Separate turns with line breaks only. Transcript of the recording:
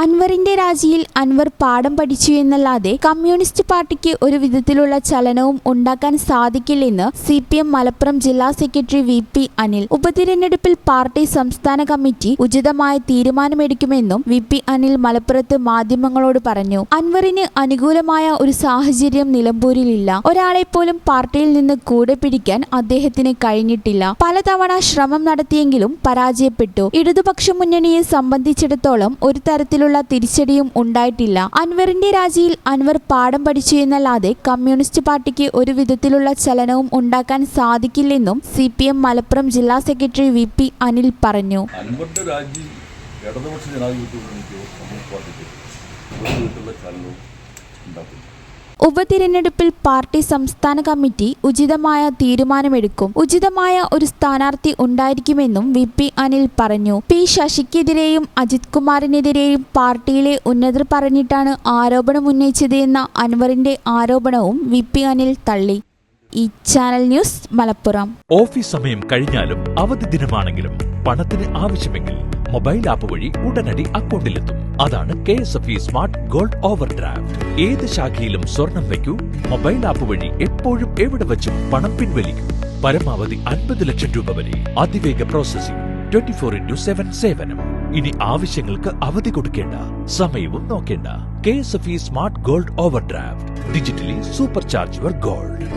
അൻവറിന്റെ രാജിയിൽ അൻവർ പാഠം പഠിച്ചു എന്നല്ലാതെ കമ്മ്യൂണിസ്റ്റ് പാർട്ടിക്ക് ഒരു വിധത്തിലുള്ള ചലനവും ഉണ്ടാക്കാൻ സാധിക്കില്ലെന്ന് CPM മലപ്പുറം ജില്ലാ സെക്രട്ടറി VP അനിൽ. ഉപതിരഞ്ഞെടുപ്പിൽ പാർട്ടി സംസ്ഥാന കമ്മിറ്റി ഉചിതമായ തീരുമാനമെടുക്കുമെന്നും VP അനിൽ മലപ്പുറത്ത് മാധ്യമങ്ങളോട് പറഞ്ഞു. അൻവറിന് അനുകൂലമായ ഒരു സാഹചര്യം നിലമ്പൂരിലില്ല. ഒരാളെപ്പോലും പാർട്ടിയിൽ നിന്ന് കൂടെ പിടിക്കാൻ അദ്ദേഹത്തിന് കഴിഞ്ഞിട്ടില്ല. പലതവണ ശ്രമം നടത്തിയെങ്കിലും പരാജയപ്പെട്ടു. ഇടതുപക്ഷ മുന്നണിയെ സംബന്ധിച്ചിടത്തോളം ഒരു തരത്തിലുള്ള തിരിച്ചടിയും ഉണ്ടായിട്ടില്ല. അൻവറിന്റെ രാജിയിൽ അൻവർ പാഠം പഠിച്ചു എന്നല്ലാതെ കമ്മ്യൂണിസ്റ്റ് പാർട്ടിക്ക് ഒരു വിധത്തിലുള്ള ചലനവും ഉണ്ടാക്കാൻ സാധിക്കില്ലെന്നും CPM മലപ്പുറം ജില്ലാ സെക്രട്ടറി VP അനിൽ പറഞ്ഞു.
അൻവറിന്റെ രാജി ഇടതുപക്ഷ ജനാധിപത്യ മുന്നണിക്കോ കമ്മ്യൂണിസ്റ്റ് പാർട്ടിക്കോ ഒരു വിധത്തിലുള്ള ചലനവും ഉണ്ടാക്കില്ല.
ഉപതിരഞ്ഞെടുപ്പിൽ പാർട്ടി സംസ്ഥാന കമ്മിറ്റി ഉചിതമായ തീരുമാനമെടുക്കും. ഉചിതമായ ഒരു സ്ഥാനാർത്ഥി ഉണ്ടായിരിക്കുമെന്നും VP അനിൽ പറഞ്ഞു. P ശശിക്കെതിരെയും അജിത് കുമാറിനെതിരെയും പാർട്ടിയിലെ ഉന്നതർ പറഞ്ഞിട്ടാണ് ആരോപണം ഉന്നയിച്ചത് എന്ന അൻവറിന്റെ ആരോപണവും VP അനിൽ തള്ളി. ഈ ചാനൽ ന്യൂസ് മലപ്പുറം.
ഓഫീസ് സമയം കഴിഞ്ഞാലും അവധി ദിനമാണെങ്കിലും പണത്തിന് ആവശ്യമെങ്കിൽ മൊബൈൽ ആപ്പ് വഴി ഉടനടി അക്കൗണ്ടിലെത്തും. അതാണ് KSFE smart gold over draft. ഏത് ശാഖയിലും സ്വർണം വയ്ക്കൂ. മൊബൈൽ ആപ്പ് വഴി എപ്പോഴും എവിടെ വെച്ചും പണം പിൻവലിക്കൂ. പരമാവധി 50 ലക്ഷം രൂപ വരെ. അതിവേഗ പ്രോസസിംഗ്, 24/7 സേവനം. ഇനി ആവശ്യങ്ങൾക്ക് അവധി കൊടുക്കേണ്ട, സമയവും നോക്കേണ്ട. KSFE smart gold over draft. Digitally super charge your gold.